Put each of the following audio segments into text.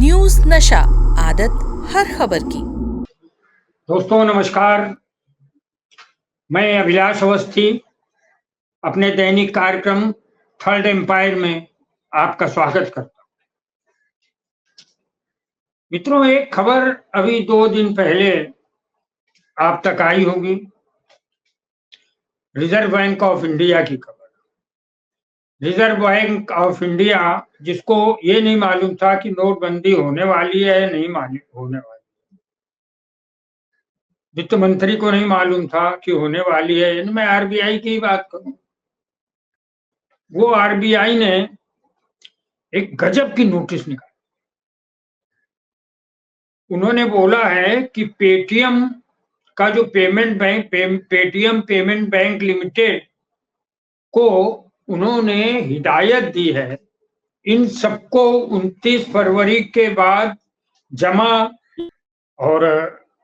News नशा, आदत हर खबर की। दोस्तों नमस्कार, मैं अभिलाष अवस्थी अपने दैनिक कार्यक्रम थर्ड एम्पायर में आपका स्वागत करता हूं। मित्रों, एक खबर अभी 2 दिन पहले आप तक आई होगी। रिजर्व बैंक ऑफ इंडिया की खबर। रिजर्व बैंक ऑफ इंडिया, जिसको ये नहीं मालूम था कि नोटबंदी होने वाली है या नहीं होने वाली, वित्त मंत्री को नहीं मालूम था कि होने वाली है। मैं आरबीआई की बात करूं, वो आरबीआई ने एक गजब की नोटिस निकाली। उन्होंने बोला है कि पेटीएम का जो पेटीएम पेमेंट बैंक लिमिटेड को उन्होंने हिदायत दी है, इन सबको 29 फरवरी के बाद जमा। और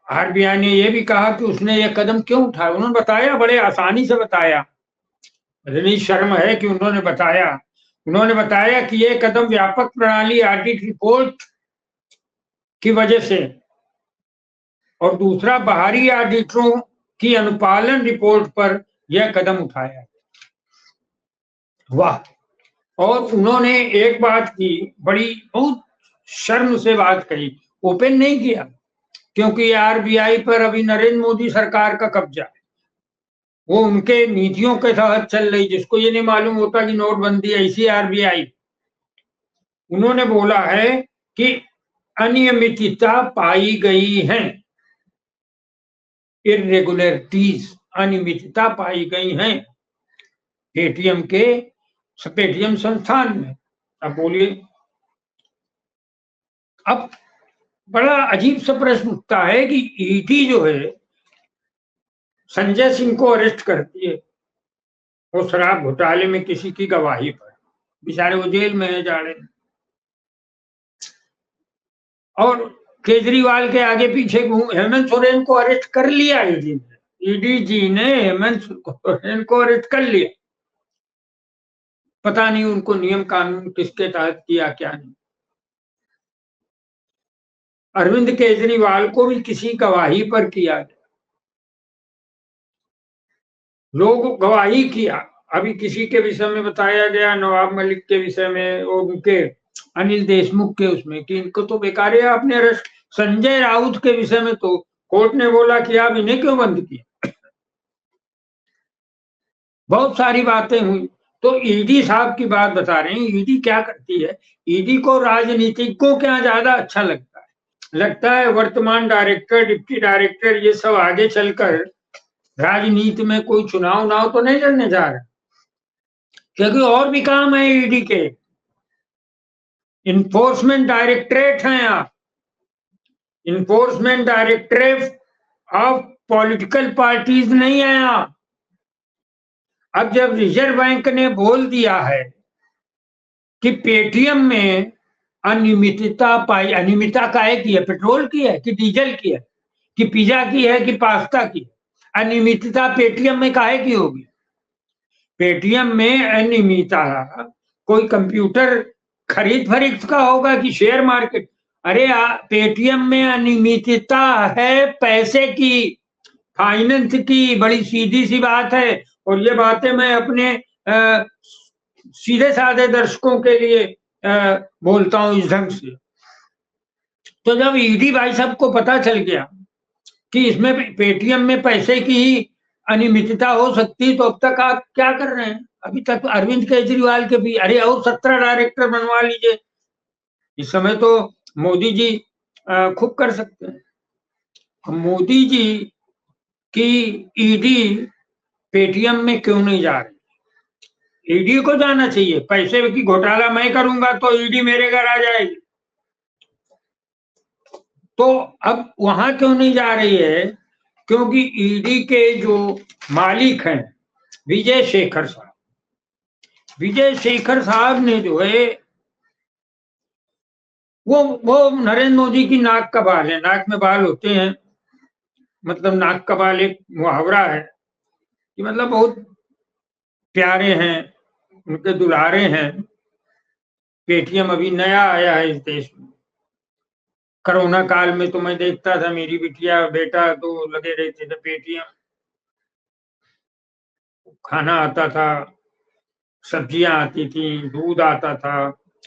आरबीआई ने यह भी कहा कि उसने यह कदम क्यों उठाया। उन्होंने बताया, बड़े आसानी से बताया। इतनी शर्म है कि उन्होंने बताया कि यह कदम व्यापक प्रणाली ऑडिट रिपोर्ट की वजह से और दूसरा बाहरी ऑडिटरों की अनुपालन रिपोर्ट पर यह कदम उठाया। वाह। और उन्होंने एक बात की, बड़ी बहुत शर्म से बात कही, ओपन नहीं किया, क्योंकि आरबीआई पर अभी नरेंद्र मोदी सरकार का कब्जा है। वो उनके नीतियों के तहत चल रही, जिसको ये नहीं मालूम होता कि नोटबंदी ऐसी आरबीआई। उन्होंने बोला है कि अनियमितता पाई गई है, इरेगुलरिटीज, अनियमितता पाई गई हैं पेटीएम संस्थान में। अब बोलिए, अब बड़ा अजीब सा प्रश्न उठता है कि ईडी जो है संजय सिंह को अरेस्ट करती है वो शराब घोटाले में किसी की गवाही पर। बेचारे वो जेल में है, जा रहे हैं। और केजरीवाल के आगे पीछे हेमंत सोरेन को अरेस्ट कर लिया ईडी ने। ईडी जी ने हेमंत सोरेन को अरेस्ट कर लिया। पता नहीं उनको नियम कानून किसके तहत किया, क्या नहीं। अरविंद केजरीवाल को भी किसी गवाही पर किया गया। लोग गवाही किया, अभी किसी के विषय में बताया गया, नवाब मलिक के विषय में, उनके अनिल देशमुख के उसमें, कि इनको तो बेकार है आपने अरेस्ट। संजय राउत के विषय में तो कोर्ट ने बोला कि आप इन्हें क्यों बंद किया। बहुत सारी बातें हुई। तो ईडी साहब की बात बता रहे हैं। ईडी क्या करती है? ईडी को राजनीतिज्ञों क्या ज्यादा अच्छा लगता है वर्तमान डायरेक्टर, डिप्टी डायरेक्टर, ये सब आगे चलकर राजनीति में कोई चुनाव तो नहीं लड़ने जा रहे, क्योंकि और भी काम है ईडी के। इन्फोर्समेंट डायरेक्टरेट हैं आप, enforcement directorate of political parties नहीं है आप। अब जब रिजर्व बैंक ने बोल दिया है कि पेटीएम में अनियमितता पाई, अनियमितता काहे की है? पेट्रोल की है कि डीजल की है कि पिज्जा की है कि पास्ता की है? अनियमितता पेटीएम में काहे की होगी? पेटीएम में अनियमितता कोई कंप्यूटर खरीद फरीद का होगा कि शेयर मार्केट? अरे पेटीएम में अनियमितता है पैसे की, फाइनेंस की। बड़ी सीधी सी बात है। और ये बातें मैं अपने सीधे साधे दर्शकों के लिए बोलता हूं इस ढंग से। तो जब ईडी भाई साहब को पता चल गया कि इसमें पेटीएम में पैसे की ही अनियमितता हो सकती, तो अब तक आप क्या कर रहे हैं? अभी तक अरविंद केजरीवाल के भी, अरे और 17 डायरेक्टर बनवा लीजिए। इस समय तो मोदी जी खूब कर सकते हैं। मोदी जी की ईडी पेटीएम में क्यों नहीं जा रही? ईडी को जाना चाहिए। पैसे की घोटाला मैं करूंगा तो ईडी मेरे घर आ जाएगी। तो अब वहां क्यों नहीं जा रही है? क्योंकि ईडी के जो मालिक हैं विजय शेखर साहब ने जो है वो नरेंद्र मोदी की नाक का बाल है। नाक में बाल होते हैं, मतलब नाक का बाल एक मुहावरा है कि मतलब बहुत प्यारे हैं, उनके दुलारे हैं। पेटीएम अभी नया आया है इस देश में, कोरोना काल में तो मैं देखता था, मेरी बिटिया बेटा तो लगे रहते थे पेटीएम, खाना आता था, सब्जियां आती थी, दूध आता था,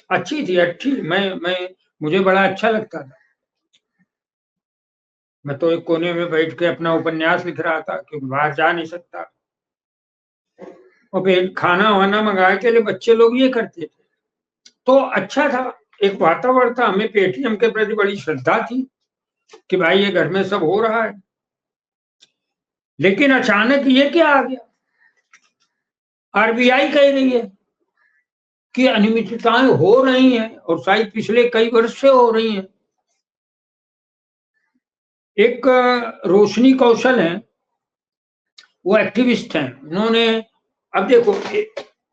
अच्छी थी अच्छी। मैं मुझे बड़ा अच्छा लगता था। मैं तो एक कोने में बैठ के अपना उपन्यास लिख रहा था क्योंकि बाहर जा नहीं सकता। और फिर खाना वाना मंगा के लिए बच्चे लोग ये करते थे, तो अच्छा था, एक वातावरण था। हमें पेटीएम के प्रति बड़ी श्रद्धा थी कि भाई ये घर में सब हो रहा है। लेकिन अचानक ये क्या आ गया, आरबीआई कह रही है कि अनियमितताएं हो रही हैं और शायद पिछले कई वर्ष से हो रही हैं। एक रोशनी कौशल है, वो एक्टिविस्ट हैं, उन्होंने, अब देखो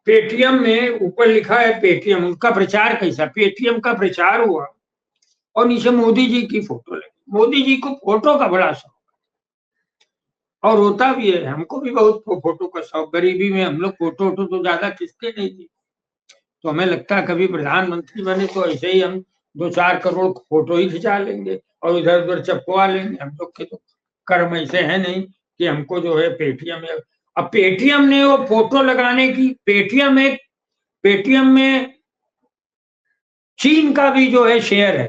पेटीएम में ऊपर लिखा है पेटीएम, उनका प्रचार कैसा, पेटीएम का प्रचार हुआ और नीचे मोदी जी की फोटो लगी। मोदी जी को फोटो का बड़ा शौक, और होता भी है, हमको भी बहुत फोटो का शौक। गरीबी में हम लोग फोटो तो ज्यादा खींचते नहीं थे, तो हमें लगता है कभी प्रधानमंत्री बने तो ऐसे ही हम 2-4 करोड़ फोटो ही खिंचा लेंगे और इधर उधर चपकवा लेंगे। हम लोग के तो कर्म ऐसे है नहीं कि हमको जो है पेटीएम है। अब पेटीएम ने वो फोटो लगाने की, पेटीएम में चीन का भी जो है शेयर है।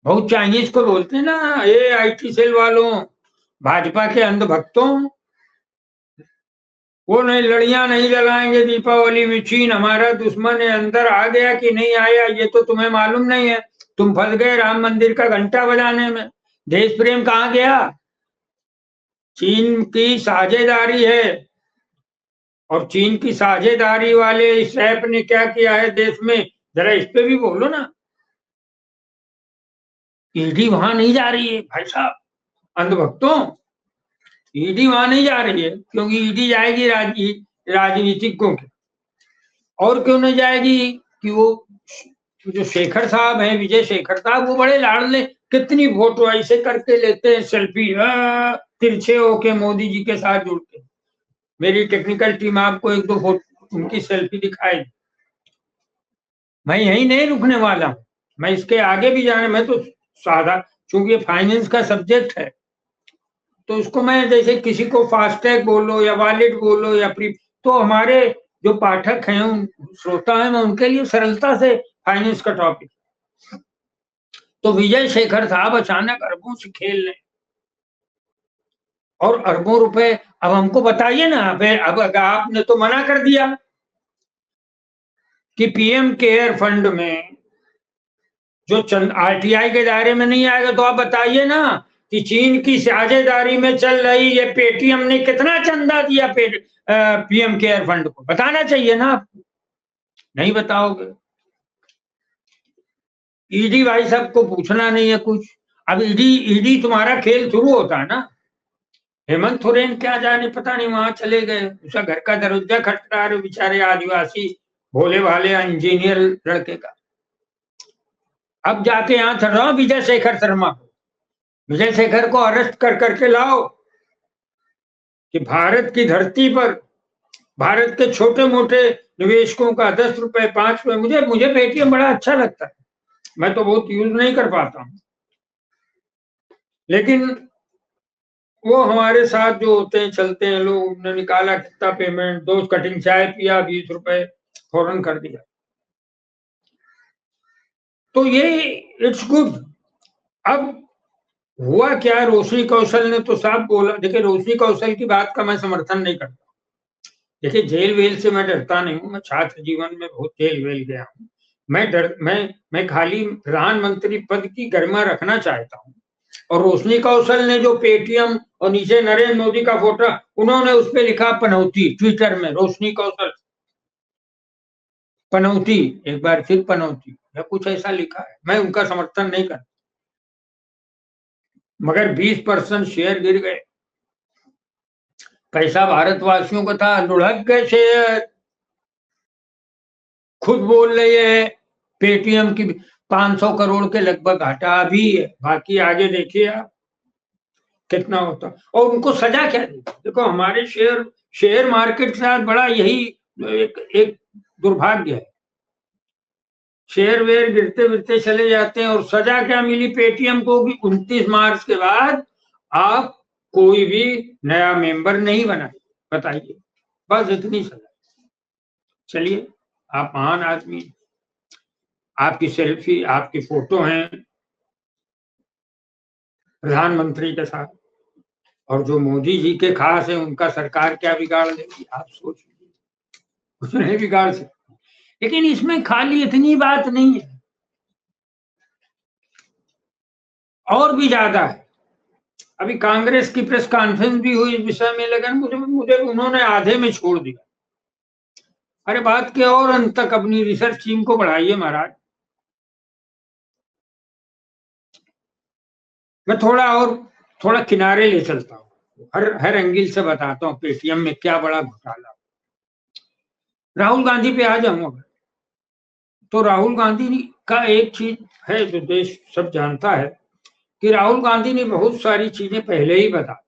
बहुत चाइनीज को बोलते हैं ना, ये आईटी सेल वालों, भाजपा के अंधभक्तों, वो नहीं, लड़ियां नहीं जलाएंगे दीपावली में, चीन हमारा दुश्मन है, अंदर आ गया कि नहीं आया ये तो तुम्हें मालूम नहीं है, तुम फंस गए राम मंदिर का घंटा बजाने में। देश प्रेम कहाँ गया? चीन की साझेदारी है, और चीन की साझेदारी वाले इस ऐप ने क्या किया है देश में, जरा इस पे भी बोलो ना। ईडी वहां नहीं जा रही है भाई साहब, अंधभक्तों, ईडी वहां नहीं जा रही है क्योंकि ईडी जाएगी राजनीतिज्ञों के। और क्यों नहीं जाएगी कि वो जो शेखर साहब हैं, विजय शेखर साहब, वो बड़े लाडले, कितनी फोटो ऐसे करके लेते हैं सेल्फी, तिरछे होके मोदी जी के साथ जुड़ते। मेरी टेक्निकल टीम आपको 1-2 फोटो उनकी सेल्फी दिखाएगी। मैं यही नहीं रुकने वाला हूं, मैं इसके आगे भी जाने, मैं तो साधा, चूंकि ये फाइनेंस का सब्जेक्ट है तो उसको मैं, जैसे किसी को फास्टैग बोलो या वॉलेट बोलो या प्री, तो हमारे जो पाठक हैं, श्रोता हैं, मैं उनके लिए सरलता से फाइनेंस का टॉपिक। तो विजय शेखर साहब अचानक अरबों से खेल रहे, और अरबों रुपए। अब हमको बताइए ना, अब आपने तो मना कर दिया कि पीएम केयर फंड में जो चंद आरटीआई के दायरे में नहीं आएगा, तो आप बताइए ना कि चीन की साझेदारी में चल रही ये पेटीएम ने कितना चंदा दिया पीएम केयर फंड को, बताना चाहिए ना आपको, नहीं बताओगे। ईडी भाई साहब को पूछना नहीं है कुछ। अब ईडी तुम्हारा खेल शुरू होता है ना। हेमंत सोरेन क्या जाने, पता नहीं वहां चले गए, उसका घर का दरवाजा खटखटा रहे बेचारे आदिवासी भोले भाले इंजीनियर लड़के का। अब जाके यहां चल रहा हूं विजय शेखर शर्मा को, विजय शेखर को अरेस्ट कर करके लाओ कि भारत की धरती पर भारत के छोटे मोटे निवेशकों का 10 रुपए 5 रुपए, मुझे पेटीएम बड़ा अच्छा लगता है, मैं तो बहुत यूज नहीं कर पाता हूं, लेकिन वो हमारे साथ जो होते हैं, चलते हैं लोग, उन्होंने निकाला कितना पेमेंट, 2 कटिंग चाय पिया 20 रुपए फौरन कर दिया, तो ये इट्स गुड। अब हुआ क्या, रोशनी कौशल ने तो साफ बोला। देखिए, रोशनी कौशल की बात का मैं समर्थन नहीं करता। देखिए, जेल वेल से मैं डरता नहीं हूँ, मैं छात्र जीवन में बहुत जेल वेल गया हूँ। मैं खाली प्रधानमंत्री पद की गरिमा रखना चाहता हूँ। और रोशनी कौशल ने जो पेटीएम और नीचे नरेंद्र मोदी का फोटो, उन्होंने उस पर लिखा पनौती, ट्विटर में रोशनी कौशल पनौती, एक बार फिर पनौती या कुछ ऐसा लिखा है। मैं उनका समर्थन नहीं करता, मगर 20% शेयर गिर गए, पैसा भारतवासियों का था, लुढ़क गए शेयर। खुद बोल रही है पेटीएम की 500 करोड़ के लगभग घाटा अभी है, बाकी आगे देखिए आप कितना होता। और उनको सजा क्या दी? देखो, हमारे शेयर मार्केट के साथ बड़ा यही एक दुर्भाग्य है शेयर वेयर गिरते गिरते चले जाते हैं। और सजा क्या मिली पेटीएम को कि 29 मार्च के बाद आप कोई भी नया मेंबर नहीं बनाए। बताइए, बस इतनी सजा। चलिए, आप महान आदमी, आपकी सेल्फी, आपकी फोटो हैं प्रधानमंत्री के साथ, और जो मोदी जी के खास है उनका सरकार क्या बिगाड़ देगी आप सोच लीजिए। कुछ नहीं बिगाड़ सकते। लेकिन इसमें खाली इतनी बात नहीं है, और भी ज्यादा है। अभी कांग्रेस की प्रेस कॉन्फ्रेंस भी हुई इस विषय में, लेकिन मुझे उन्होंने आधे में छोड़ दिया। अरे बात के और अंत तक अपनी रिसर्च टीम को बढ़ाइए महाराज। मैं थोड़ा किनारे ले चलता हूँ, हर एंगल से बताता हूँ पेटीएम में क्या बड़ा घोटाला। राहुल गांधी पे आ जाऊंगा। तो राहुल गांधी का एक चीज है जो देश सब जानता है कि राहुल गांधी ने बहुत सारी चीजें पहले ही बता।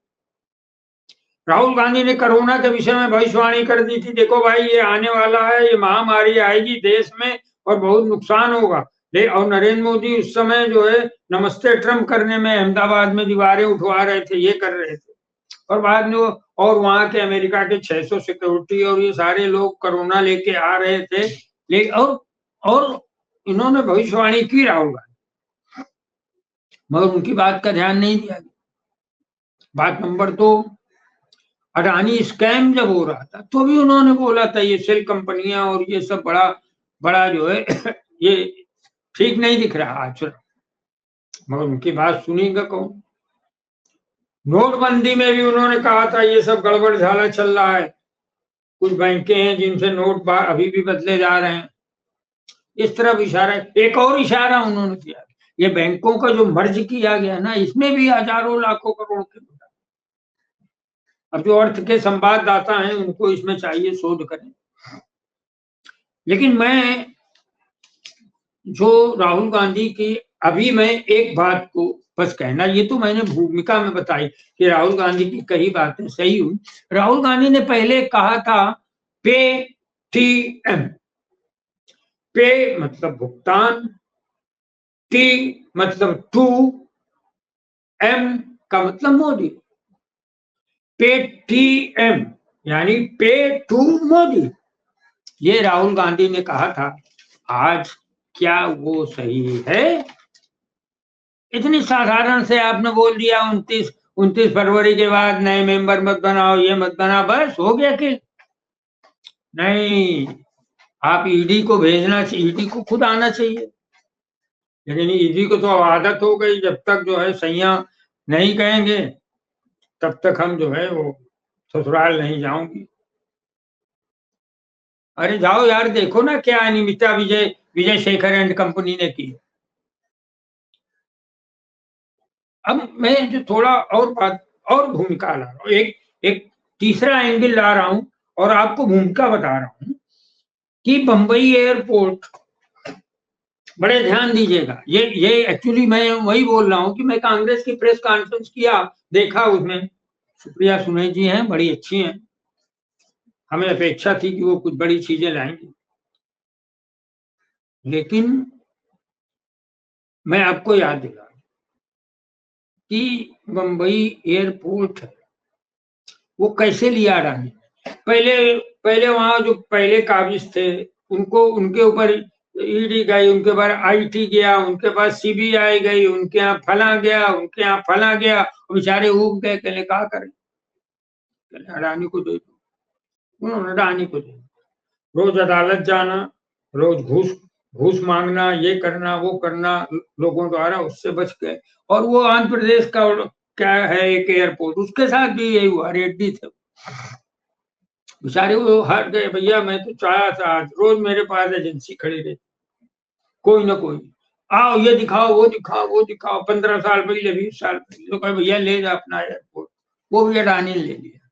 राहुल गांधी ने कोरोना के विषय में भविष्यवाणी कर दी थी, देखो भाई ये आने वाला है, ये महामारी आएगी देश में और बहुत नुकसान होगा। और नरेंद्र मोदी उस समय जो है नमस्ते ट्रम्प करने में अहमदाबाद में दीवारें उठवा रहे थे, ये कर रहे थे। और बाद में और वहां के अमेरिका के 600 सिक्योरिटी और ये सारे लोग कोरोना लेके आ रहे थे। और इन्होंने भविष्यवाणी की राहुल गांधी, मगर उनकी बात का ध्यान नहीं दिया गया। बात नंबर 2, अडानी स्कैम जब हो रहा था तो भी उन्होंने बोला था ये सेल कंपनियां और ये सब बड़ा बड़ा जो है ये ठीक नहीं दिख रहा आचरण, मगर उनकी बात सुनेगा कौन। नोटबंदी में भी उन्होंने कहा था ये सब गड़बड़ झाला चल रहा है, कुछ बैंकें हैं जिनसे नोट अभी भी बदले जा रहे हैं। इस तरफ इशारा, एक और इशारा उन्होंने किया, ये बैंकों का जो मर्ज किया गया ना, इसमें भी हजारों लाखों करोड़ के। अब जो अर्थ के संवाददाता हैं उनको इसमें चाहिए शोध करें। लेकिन मैं जो राहुल गांधी की, अभी मैं एक बात को बस कहना, ये तो मैंने भूमिका में बताई कि राहुल गांधी की कई बातें सही हुई। राहुल गांधी ने पहले कहा था पेटीएम, पे मतलब भुगतान, टी मतलब टू, एम का मतलब मोदी, पेटीएम यानी पे टू मोदी, ये राहुल गांधी ने कहा था। आज क्या वो सही है? इतनी साधारण से आपने बोल दिया 29 फरवरी के बाद नए मेंबर मत बनाओ, ये मत बना, बस हो गया कि नहीं? आप ईडी को भेजना चाहिए, ईडी को खुद आना चाहिए। लेकिन ईडी को तो आदत हो गई, जब तक जो है सैया नहीं कहेंगे तब तक हम जो है वो ससुराल नहीं जाऊंगी। अरे जाओ यार, देखो ना क्या अनिमिता विजय शेखर एंड कंपनी ने की। अब मैं जो थोड़ा और बात और भूमिका ला रहा हूँ, एक तीसरा एंगल ला रहा हूं और आपको भूमिका बता रहा हूं कि बंबई एयरपोर्ट, बड़े ध्यान दीजिएगा, ये एक्चुअली मैं वही बोल रहा हूं कि मैं कांग्रेस की प्रेस कॉन्फ्रेंस किया, देखा, उसमें सुप्रिया सुले जी हैं, बड़ी अच्छी हैं, हमें अपेक्षा थी कि वो कुछ बड़ी चीजें लाएंगी। लेकिन मैं आपको याद दिला कि बंबई एयरपोर्ट वो कैसे लिया अडानी। पहले वहां जो पहले काबिज थे उनको, उनके ऊपर ईडी गई, उनके बाद आईटी गया, उनके पास सीबीआई गई, उनके यहाँ फला गया, उनके यहाँ फला गया, बेचारे उब गए, कहले क्या करें, अडानी को दे दो। उन्होंने अडानी को दे, रोज अदालत जाना, रोज घूस घूस मांगना, ये करना वो करना लोगों द्वारा, उससे बच गए। और वो आंध्र प्रदेश का क्या है एक एयरपोर्ट, उसके साथ भी यही हुआ, रेड्डी थे बेचारे, वो हट गए। भैया मैं तो चाहा था, आज रोज मेरे पास एजेंसी खड़ी रहती, कोई ना कोई, आओ ये दिखाओ वो दिखाओ वो दिखाओ, 15 साल पहले 20 साल पहले तो कहे भैया ले जा अपना एयरपोर्ट, वो भी अडानी ले लिया।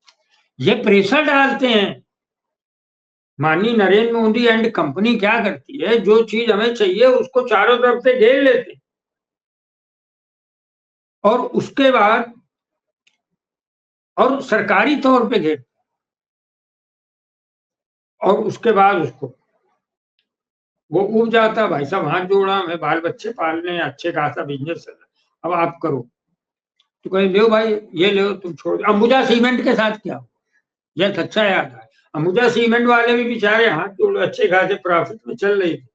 ये प्रेशर डालते हैं। माननीय नरेंद्र मोदी एंड कंपनी क्या करती है, जो चीज हमें चाहिए उसको चारों तरफ से घेर लेते, और उसके बाद और सरकारी तौर पे घेर, और उसके बाद उसको वो उब जाता, भाई साहब हाथ जोड़ा, मैं बाल बच्चे पालने हैं, अच्छे खासा बिजनेस है, अब आप करो। तो कहे लो भाई ये लो तुम छोड़। अंबुजा सीमेंट के साथ क्या हो, यह अच्छा याद है, अंबुजा सीमेंट वाले भी बेचारे हाथ जोड़ अच्छे खासे प्रॉफिट में चल रही थी।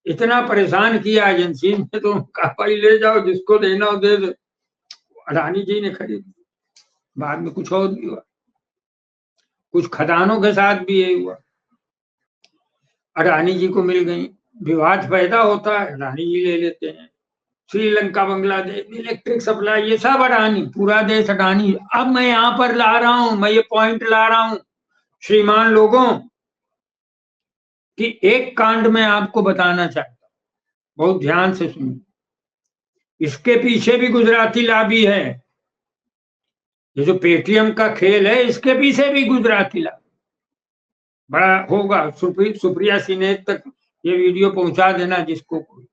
इतना परेशान किया एजेंसी ने, तो कहा भाई ले जाओ, जिसको देना हो दे दो। अडानी जी ने खरीद, बाद में कुछ और भी हुआ, कुछ खदानों के साथ भी यही हुआ, अडानी जी को मिल गई, विवाद पैदा होता है, अडानी जी ले लेते हैं। श्रीलंका, बांग्लादेश, इलेक्ट्रिक सप्लाई, ये सब अडानी, पूरा देश अडानी। अब मैं यहां पर ला रहा हूं, मैं ये पॉइंट ला रहा हूं श्रीमान लोगों, कि एक कांड में आपको बताना चाहता हूं, बहुत ध्यान से सुनिए। इसके पीछे भी गुजराती लॉबी है, ये जो पेटीएम का खेल है, इसके पीछे भी गुजराती लॉबी बड़ा होगा। सुप्रिया सिन्हा तक ये वीडियो पहुंचा देना जिसको कोई।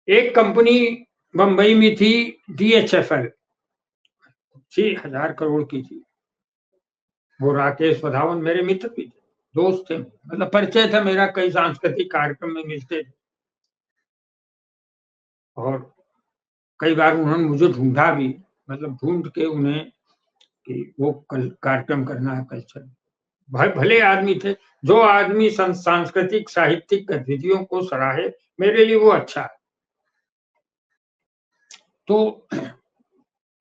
एक कंपनी बंबई में थी, DHFL, 6,000 करोड़ की थी। वो राकेश वधावन मेरे मित्र भी थे, दोस्त थे, मतलब परिचय था मेरा, कई सांस्कृतिक कार्यक्रम में मिलते थे, और कई बार उन्होंने मुझे ढूंढा भी, मतलब ढूंढ के उन्हें कि वो कल कार्यक्रम करना है कल्चर। भले आदमी थे, जो आदमी सांस्कृतिक साहित्यिक गतिविधियों को सराहे, मेरे लिए वो अच्छा है। तो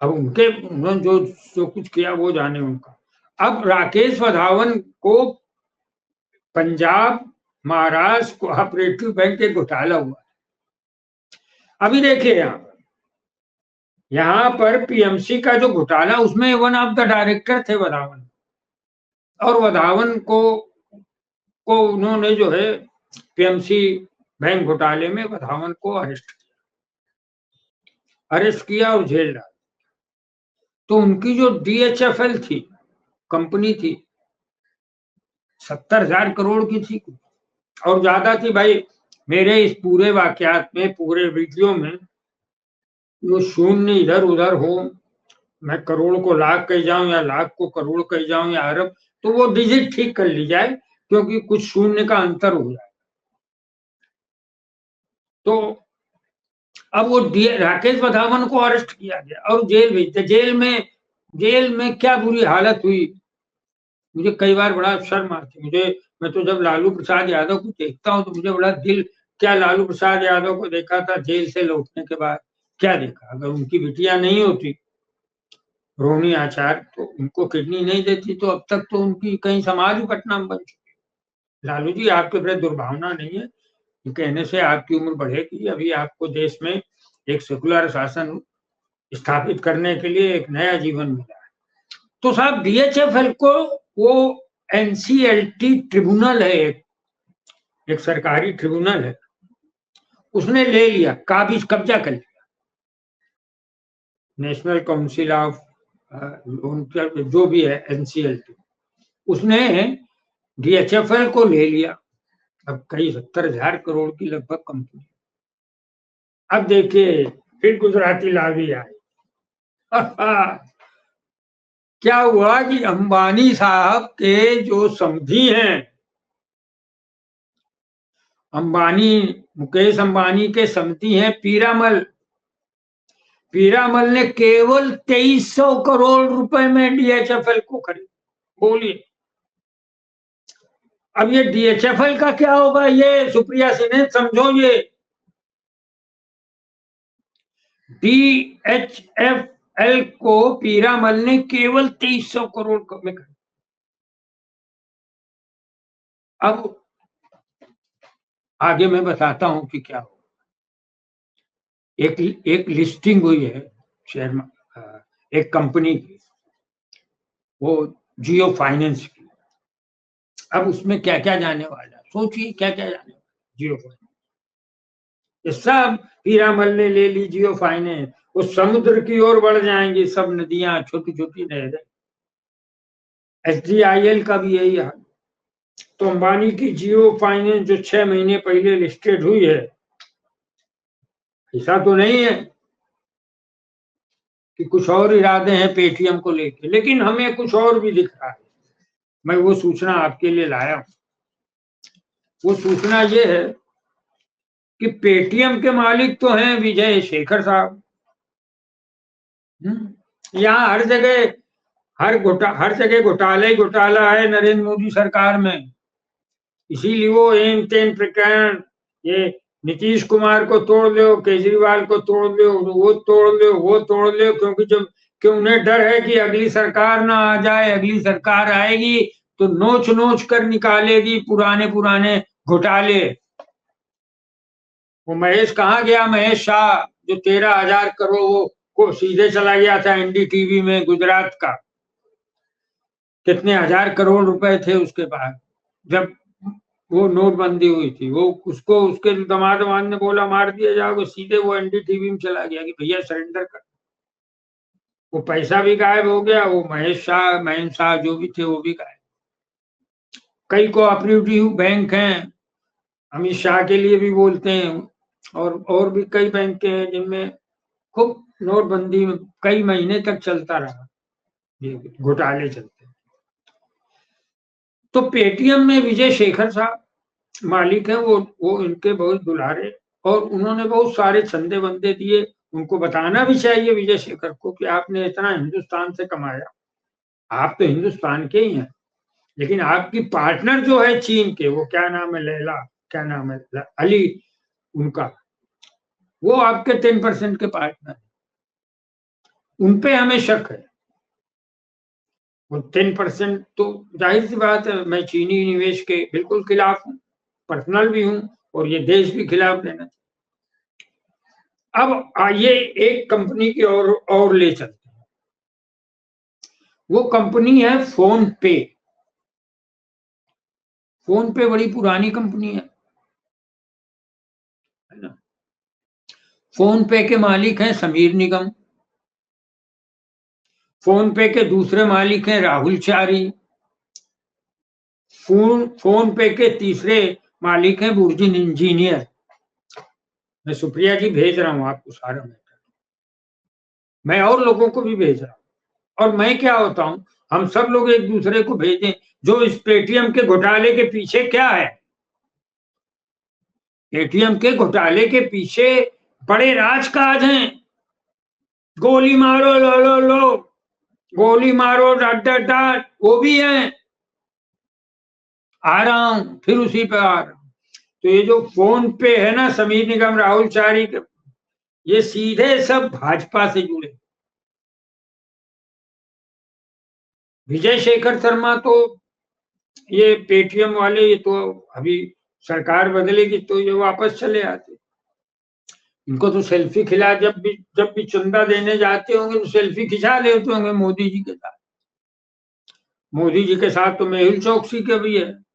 अब उन्होंने जो कुछ किया वो जाने उनका। अब राकेश वधावन को पंजाब महाराष्ट्र कोऑपरेटिव बैंक के घोटाला हुआ। अभी देखिए यहाँ पर पीएमसी का जो घोटाला, उसमें वन ऑफ द डायरेक्टर थे वधावन, और वधावन को उन्होंने जो है पीएमसी बैंक घोटाले में वधावन को अरेस्ट किया और जेल डाला। तो उनकी जो DHFL थी, कंपनी थी, 70,000 करोड़ की थी और ज्यादा थी भाई। मेरे इस पूरे वाकयात में, पूरे वीडियो में जो शून्य इधर उधर हो, मैं करोड़ को लाख कह जाऊं या लाख को करोड़ कह जाऊं या अरब, तो वो डिजिट ठीक कर ली जाए, क्योंकि कुछ शून्य का अंतर हो जाए। तो अब वो राकेश वधावन को अरेस्ट किया गया और जेल भेज दिया। जेल में क्या बुरी हालत हुई, मुझे कई बार बड़ा शर्म आती मुझे। मैं तो जब लालू प्रसाद यादव को देखता हूँ तो मुझे बड़ा दिल, क्या लालू प्रसाद यादव को देखा था जेल से लौटने के बाद, क्या देखा। अगर उनकी बिटिया नहीं होती रोहिणी आचार्य, तो उनको किडनी नहीं देती, तो अब तक तो उनकी कहीं समाज ही पटनाम बन चुकी। लालू जी, आपके प्रति दुर्भावना नहीं है, कहने से आपकी उम्र बढ़ेगी। अभी आपको देश में एक सेकुलर शासन स्थापित करने के लिए एक नया जीवन मिला है। तो साहब DHFL को वो NCLT ट्रिब्यूनल है, एक सरकारी ट्रिब्यूनल है, उसने ले लिया, काबिज कब्जा कर लिया। नेशनल काउंसिल ऑफ जो भी है NCLT, उसने DHFL को ले लिया। अब कई 70,000 करोड़ की लगभग कंपनी। अब देखिए फिर गुजराती लॉबी आई। क्या हुआ कि अंबानी साहब के जो समधी हैं, मुकेश अंबानी के समधी हैं पीरामल, पीरामल ने केवल 2300 करोड़ रुपए में DHFL को खरीदा। बोलिए अब ये DHFL का क्या होगा, ये सुप्रिया सिन्हा समझो। ये DHFL को पीरामल ने केवल 2300 करोड़ में खरीदा। अब आगे मैं बताता हूं कि क्या हो। एक लिस्टिंग हुई है शेयर में, एक कंपनी की, वो जियो फाइनेंस की। अब उसमें क्या क्या जाने वाला, सोचिए क्या क्या जाने वाला। जियो फाइनेंस ये सब पीरामल ने ले ली, जियो फाइनेंस, वो समुद्र की ओर बढ़ जाएंगी सब नदियां, छोटी छोटी नहरें। SDIL का भी यही हाल। तो अंबानी की जियो फाइनेंस जो 6 महीने पहले लिस्टेड हुई है, ऐसा तो नहीं है कि कुछ और इरादे हैं पेटीएम को लेके, लेकिन हमें कुछ और भी दिख रहा है। मैं वो सूचना आपके लिए लाया हूं। वो सूचना ये है कि पेटीएम के मालिक तो हैं विजय शेखर साहब। यहाँ हर जगह घोटाला ही घोटाला है नरेंद्र मोदी सरकार में। इसीलिए वो एन तेन प्रकरण, ये नीतीश कुमार को तोड़ लो, केजरीवाल को तोड़ लो, वो तोड़ लो, वो तोड़ लो, क्योंकि उन्हें डर है कि अगली सरकार ना आ जाए। अगली सरकार आएगी तो नोच नोच कर निकालेगी पुराने पुराने घोटाले। वो महेश कहाँ गया? महेश शाह जो 13,000 करोड़ को सीधे चला गया था एनडीटीवी में, गुजरात का। कितने हजार करोड़ रुपए थे उसके पास जब वो नोटबंदी हुई थी। वो उसको उसके दामाद ने बोला मार दिया जाओगे, सीधे वो एनडीटीवी में चला गया कि भैया सरेंडर कर। वो पैसा भी गायब हो गया, वो महेश शाह जो भी थे वो भी गायब। कई कोऑपरेटिव बैंक हैं, अमित शाह के लिए भी बोलते हैं, और भी कई बैंक हैं जिनमें खूब नोटबंदी में कई महीने तक चलता रहा, ये घोटाले चलते। तो पेटीएम में विजय शेखर साहब मालिक है, वो इनके बहुत दुलारे, और उन्होंने बहुत सारे चंदे बंदे दिए। उनको बताना भी चाहिए विजय शेखर को कि आपने इतना हिंदुस्तान से कमाया, आप तो हिंदुस्तान के ही हैं, लेकिन आपकी पार्टनर जो है चीन के, वो क्या नाम है, लैला, क्या नाम है, अली, उनका, वो आपके 10% के पार्टनर, उनपे हमें शक है। वो 10% तो जाहिर सी बात है, मैं चीनी निवेश के बिल्कुल खिलाफ हूँ, पर्सनल भी हूँ, और ये देश भी खिलाफ रहना। अब ये एक कंपनी की और ले चलते हैं। वो कंपनी है फोन पे। फोन पे बड़ी पुरानी कंपनी है ना। फोन पे के मालिक हैं समीर निगम। फोन पे के दूसरे मालिक हैं राहुल चारी। फोन पे के तीसरे मालिक हैं बुर्जिन इंजीनियर। मैं सुप्रिया जी भेज रहा हूं आपको सारा मैटर, मैं और लोगों को भी भेज रहा हूं। और मैं क्या होता हूं, हम सब लोग एक दूसरे को भेजें जो इस पेटीएम के घोटाले के पीछे क्या है। पेटीएम के घोटाले के पीछे बड़े राजकाज हैं। गोली मारो, लो, गोली मारो, डाट, वो भी है। आ रहा हूं, फिर उसी पे आ रहा हूं। तो ये जो फोन पे है ना, समीर निगम, राहुल चारी, ये सीधे सब भाजपा से जुड़े। विजय शेखर शर्मा तो, ये पेटीएम वाले, ये तो अभी सरकार बदलेगी तो ये वापस चले आते। इनको तो सेल्फी खिला, जब भी चंदा देने जाते होंगे तो सेल्फी खिंचा लेते होंगे मोदी जी के साथ। मोदी जी के साथ तो मेहुल चौकसी का भी है।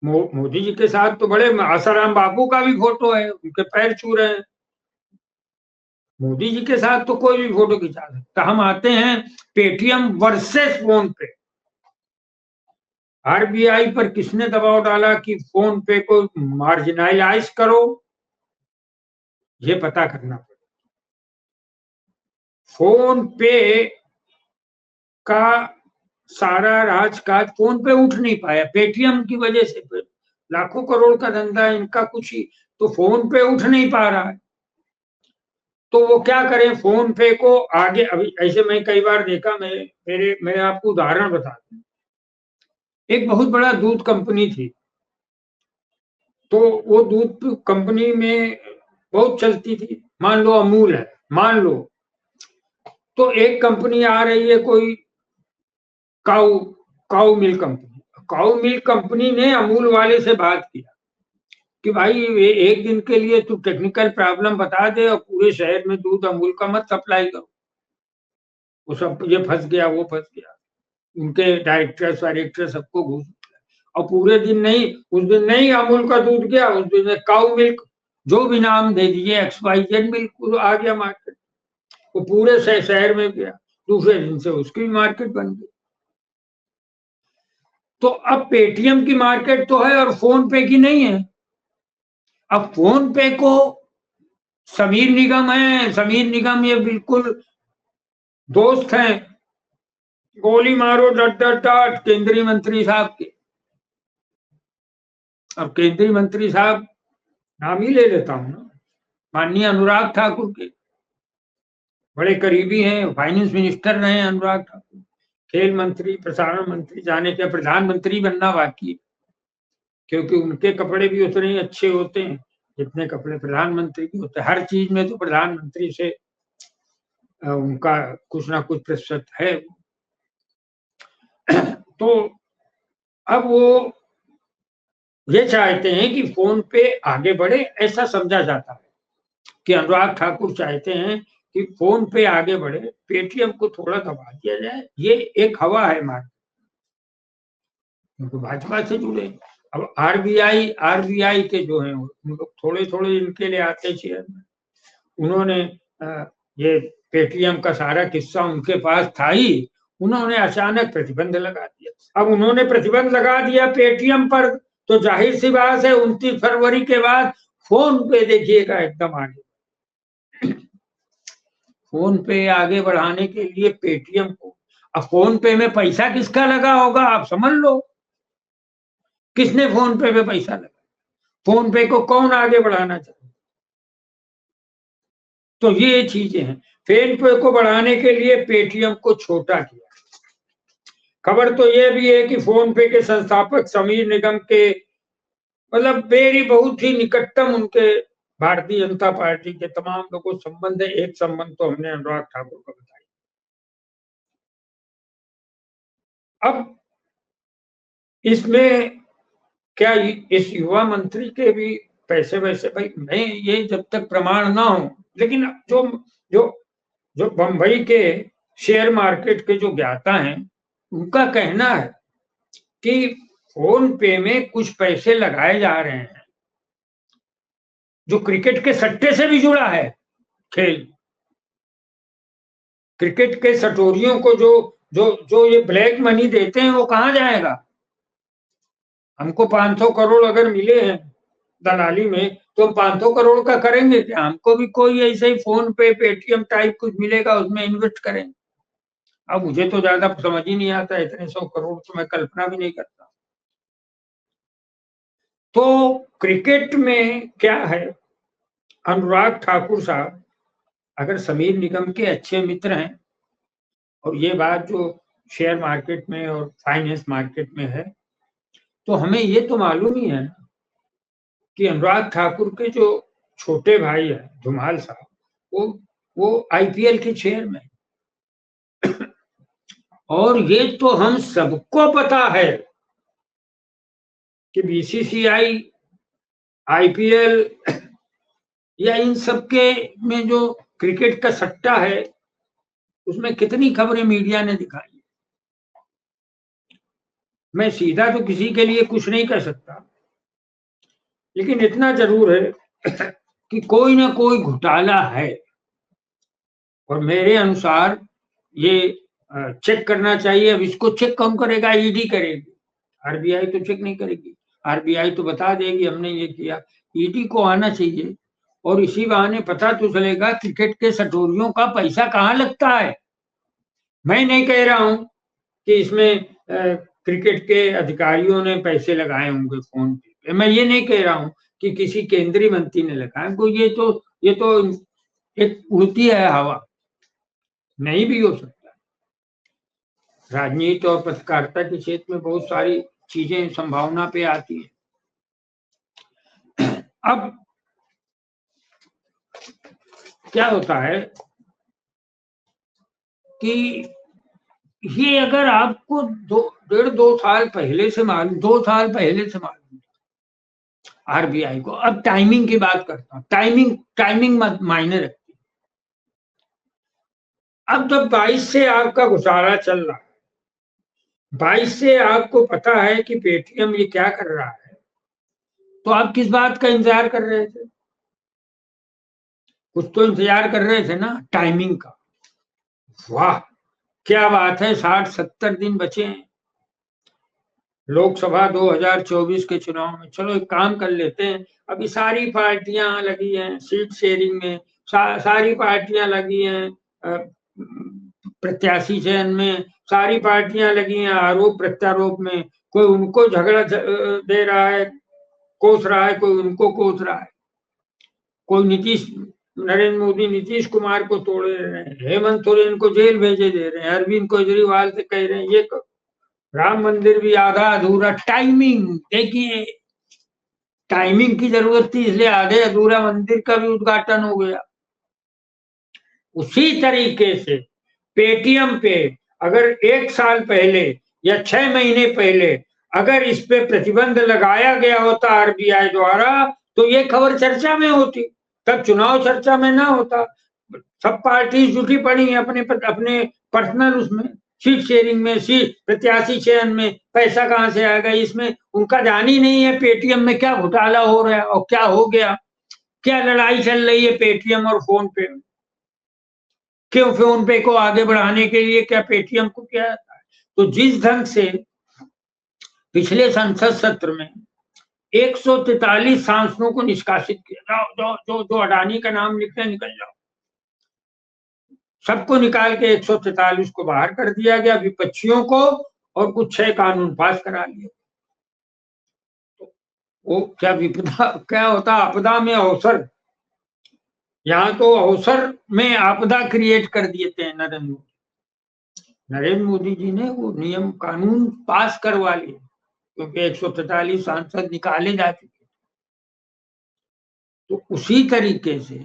मोदी जी के साथ तो बड़े आसाराम बापू का भी फोटो है, उनके पैर छू रहे हैं। मोदी जी के साथ तो कोई भी फोटो खिंचा सकता। हम आते हैं पेटीएम वर्सेस फोन पे। आरबीआई पर किसने दबाव डाला कि फोन पे को मार्जिनलाइज करो, ये पता करना पड़ेगा। फोन पे का सारा राजकाज फोन पे उठ नहीं पाया, पेटीएम की वजह से। लाखों करोड़ का धंधा है इनका, कुछ ही तो फोन पे उठ नहीं पा रहा है। तो वो क्या करें, फोन पे को आगे, अभी ऐसे मैं कई बार देखा, मैं आपको उदाहरण बताता हूँ। एक बहुत बड़ा दूध कंपनी थी, तो वो दूध कंपनी में बहुत चलती थी। मान लो अमूल है, मान लो, तो एक कंपनी आ रही है, कोई काऊ मिल्क कंपनी। काऊ मिल्क कंपनी ने अमूल वाले से बात किया कि भाई एक दिन के लिए तू टेक्निकल प्रॉब्लम बता दे और पूरे शहर में दूध अमूल का मत सप्लाई करो। वो सब, ये फंस गया, वो फंस गया, उनके डायरेक्टर सबको घूस, और पूरे दिन नहीं, उस दिन नहीं अमूल का दूध गया, उस दिन काऊ मिल्क, जो भी नाम दे दीजिए, XYZ मिल्क आ गया मार्केट। वो पूरे शहर में गया, दूसरे दिन से उसकी मार्केट बन गई। तो अब पेटीएम की मार्केट तो है और फोन पे की नहीं है। अब फोन पे को समीर निगम है, समीर निगम ये बिल्कुल दोस्त हैं, गोली मारो, डट केंद्रीय मंत्री साहब के। अब केंद्रीय मंत्री साहब नाम ही ले लेता हूं ना, माननीय अनुराग ठाकुर के बड़े करीबी हैं, फाइनेंस मिनिस्टर रहे हैं अनुराग ठाकुर, खेल मंत्री, प्रसारण मंत्री, जाने क्या प्रधानमंत्री बनना बाकी है, क्योंकि उनके कपड़े भी उतने ही अच्छे होते हैं जितने कपड़े प्रधानमंत्री के होते हैं। हर चीज में तो प्रधानमंत्री से उनका कुछ ना कुछ प्रतिशत है। तो अब वो ये चाहते हैं कि फोन पे आगे बढ़े, ऐसा समझा जाता है कि अनुराग ठाकुर चाहते हैं कि फोन पे आगे बढ़े, पेटीएम को थोड़ा दबा दिया जाए। ये एक हवा है मार्केट, क्योंकि भाजपा से जुड़े। अब आरबीआई के जो हैं उन लोग थोड़े थोड़े इनके लिए आते चेयरमैन, उन्होंने ये पेटीएम का सारा किस्सा उनके पास था ही, उन्होंने अचानक प्रतिबंध लगा दिया। अब उन्होंने प्रतिबंध लगा दिया पेटीएम पर, तो जाहिर सी बात है 29 फरवरी के बाद फोन पे देखिएगा एकदम आगे। फोन पे आगे बढ़ाने के लिए पेटीएम को, अब फोन पे में पैसा किसका लगा होगा आप समझ लो, किसने फोन पे में पैसा लगा, फोन पे को कौन आगे बढ़ाना चाहता। तो ये चीजें हैं, फोन पे को बढ़ाने के लिए पेटीएम को छोटा किया। खबर तो ये भी है कि फोन पे के संस्थापक समीर निगम के मतलब मेरी बहुत ही निकटतम उनके भारतीय जनता पार्टी के तमाम लोगों से संबंध है। एक संबंध तो हमने अनुराग ठाकुर को बताया। अब इसमें क्या इस युवा मंत्री के भी पैसे वैसे, भाई मैं ये जब तक प्रमाण ना हो, लेकिन जो जो जो बंबई के शेयर मार्केट के जो ज्ञाता हैं उनका कहना है कि फोन पे में कुछ पैसे लगाए जा रहे हैं जो क्रिकेट के सट्टे से भी जुड़ा है खेल। क्रिकेट के सटोरियों को जो जो जो ये ब्लैक मनी देते हैं वो कहां जाएगा। हमको 500 करोड़ अगर मिले हैं दलाली में तो हम 500 करोड़ का करेंगे क्या, हमको भी कोई ऐसे ही फोन पे पेटीएम टाइप कुछ मिलेगा उसमें इन्वेस्ट करेंगे। अब मुझे तो ज्यादा समझ ही नहीं आता, इतने 100 करोड़ तो मैं कल्पना भी नहीं करता। तो क्रिकेट में क्या है, अनुराग ठाकुर साहब अगर समीर निगम के अच्छे मित्र हैं, और ये बात जो शेयर मार्केट में और फाइनेंस मार्केट में है, तो हमें ये तो मालूम ही है कि अनुराग ठाकुर के जो छोटे भाई है धुमाल साहब, वो आईपीएल के चेयरमैन, और ये तो हम सबको पता है कि बीसीसीआई, आईपीएल या इन सबके में जो क्रिकेट का सट्टा है उसमें कितनी खबरें मीडिया ने दिखाई। मैं सीधा तो किसी के लिए कुछ नहीं कर सकता, लेकिन इतना जरूर है कि कोई ना कोई घोटाला है, और मेरे अनुसार ये चेक करना चाहिए। अब इसको चेक कौन करेगा, ईडी करेगी, आरबीआई तो चेक नहीं करेगी। आरबीआई तो बता देगी हमने ये किया, ईडी को आना चाहिए, और इसी बहाने पता तो चलेगा क्रिकेट के सटोरियों का पैसा कहाँ लगता है। मैं नहीं कह रहा हूं कि इसमें क्रिकेट के अधिकारियों ने पैसे लगाए होंगे फोन पे, मैं ये नहीं कह रहा हूं कि किसी केंद्रीय मंत्री ने लगाया, ये तो एक उड़ती है हवा, नहीं भी हो सकता। राजनीति और पत्रकारिता के क्षेत्र में बहुत सारी चीजें संभावना पे आती है। अब क्या होता है कि ये अगर आपको 2 साल पहले से मालूम, 2 साल पहले से मालूम आरबीआई को, अब टाइमिंग की बात करता हूं, टाइमिंग मायने रखती है। अब जब 22 से आपका घुटाला चल रहा है, 22 से आपको पता है कि पेटीएम ये क्या कर रहा है, तो आप किस बात का इंतजार कर रहे थे, कुछ तो इंतजार कर रहे थे ना, टाइमिंग का। वाह क्या बात है, 60-70 दिन बचे हैं लोकसभा 2024 के चुनाव में। चलो एक काम कर लेते हैं, अभी सारी पार्टियां लगी हैं सीट शेयरिंग में, सारी पार्टियां लगी हैं प्रत्याशी चयन में, सारी पार्टियां लगी हैं आरोप प्रत्यारोप में, कोई उनको झगड़ा दे रहा है कोस रहा है, कोई उनको कोस रहा है, कोई नरेंद्र मोदी नीतीश कुमार को तोड़े रहे हैं, हेमंत सोरेन को जेल भेजे दे रहे हैं, अरविंद केजरीवाल से कह रहे हैं ये राम मंदिर भी आधा अधूरा। टाइमिंग देखिए, टाइमिंग की जरूरत थी, इसलिए आधे अधूरा मंदिर का भी उद्घाटन हो गया। उसी तरीके से पेटीएम पे अगर 1 साल पहले या 6 महीने पहले अगर इस पे प्रतिबंध लगाया गया होता आरबीआई द्वारा, तो ये खबर चर्चा में होती, तब चुनाव चर्चा में ना होता। सब पार्टी जुटी पड़ी है अपने पर्सनल उसमें, सीट शेयरिंग में, सीट प्रत्याशी चयन में, पैसा कहां से आएगा इसमें उनका ध्यान ही नहीं है। पेटीएम में क्या घोटाला हो रहा है और क्या हो गया, क्या लड़ाई चल रही है पेटीएम और फोन पे में, क्यों फोन पे को आगे बढ़ाने के लिए क्या पेटीएम को क्या आता है। तो जिस ढंग से पिछले संसद सत्र में 143 सांसदों को निष्कासित किया, जो अडानी का नाम लिखते निकल जाओ, सबको निकाल के 143 को बाहर कर दिया गया, विपक्षियों को, और कुछ 6 कानून पास करा लिए। तो वो क्या विपदा, क्या होता आपदा में अवसर, यहाँ तो अवसर में आपदा क्रिएट कर दिए थे नरेंद्र मोदी जी ने वो नियम कानून पास करवा लिए, क्योंकि 143 सांसद निकाले जा चुके। तो उसी तरीके से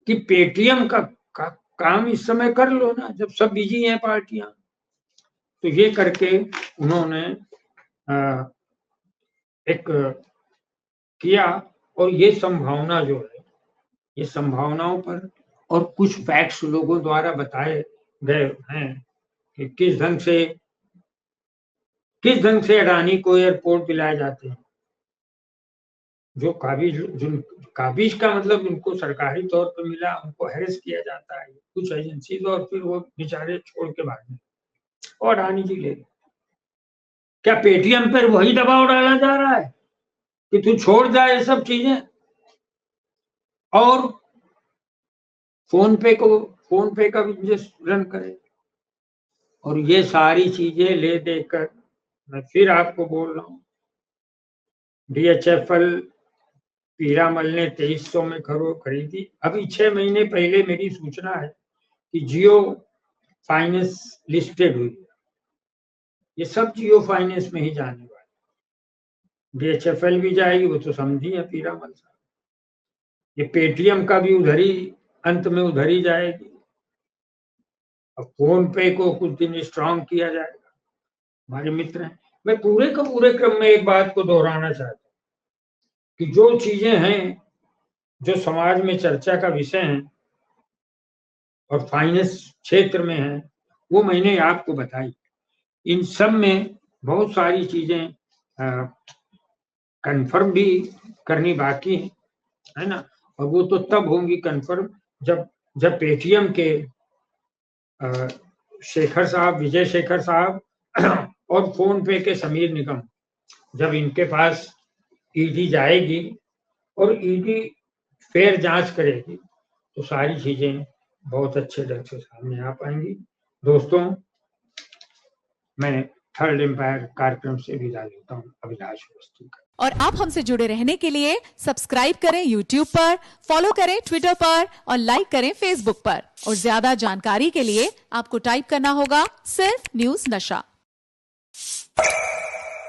कि पेटीएम का काम इस समय कर लो ना, जब सब बिजी हैं पार्टियां, तो ये करके उन्होंने एक किया। और ये संभावना जो है, ये संभावनाओं पर और कुछ फैक्ट्स लोगों द्वारा बताए गए हैं कि किस ढंग से अडानी को एयरपोर्ट दिलाए जाते हैं। जो काबिज का मतलब उनको सरकारी तौर पर मिला, उनको हैरेस किया जाता है कुछ एजेंसी, और फिर वो बेचारे छोड़ के भागे और अडानी जी ले। क्या पेटीएम पर वही दबाव डाला जा रहा है कि तू छोड़ जाए ये सब चीजें, और फोन पे का बिजनेस रन करे। और ये सारी चीजें ले देकर मैं फिर आपको बोल रहा हूँ, DHFL पीरामल ने 2300 में खरीदी। अभी 6 महीने पहले मेरी सूचना है कि जियो फाइनेंस लिस्टेड हुई, ये सब जियो फाइनेंस में ही जाने वाले। DHFL भी जाएगी, वो तो समझी है पीरामल साहब। ये पेटीएम का भी उधर ही अंत में उधर ही जाएगी। अब फोन पे को कुछ दिन स्ट्रांग किया जाएगा। हमारे मित्र हैं, मैं पूरे का पूरे क्रम में एक बात को दोहराना चाहता हूँ कि जो चीजें हैं जो समाज में चर्चा का विषय हैं और फाइनेंस क्षेत्र में है, वो मैंने आपको बताई। इन सब में बहुत सारी चीजें कंफर्म भी करनी बाकी है ना, और वो तो तब होंगी कंफर्म जब पेटीएम के शेखर साहब, विजय शेखर साहब और फोन पे के समीर निगम, जब इनके पास ईडी जाएगी और ईडी फेयर जांच करेगी, तो सारी चीजें बहुत अच्छे ढंग से सामने आ पाएंगी। दोस्तों, मैं थर्ड एम्पायर कार्यक्रम से विदा लेता हूँ, अभिलाष अवस्थी का। और आप हमसे जुड़े रहने के लिए सब्सक्राइब करें YouTube पर, फॉलो करें Twitter पर और लाइक करें Facebook पर। और ज्यादा जानकारी के लिए आपको टाइप करना होगा सिर्फ न्यूज़ नशा।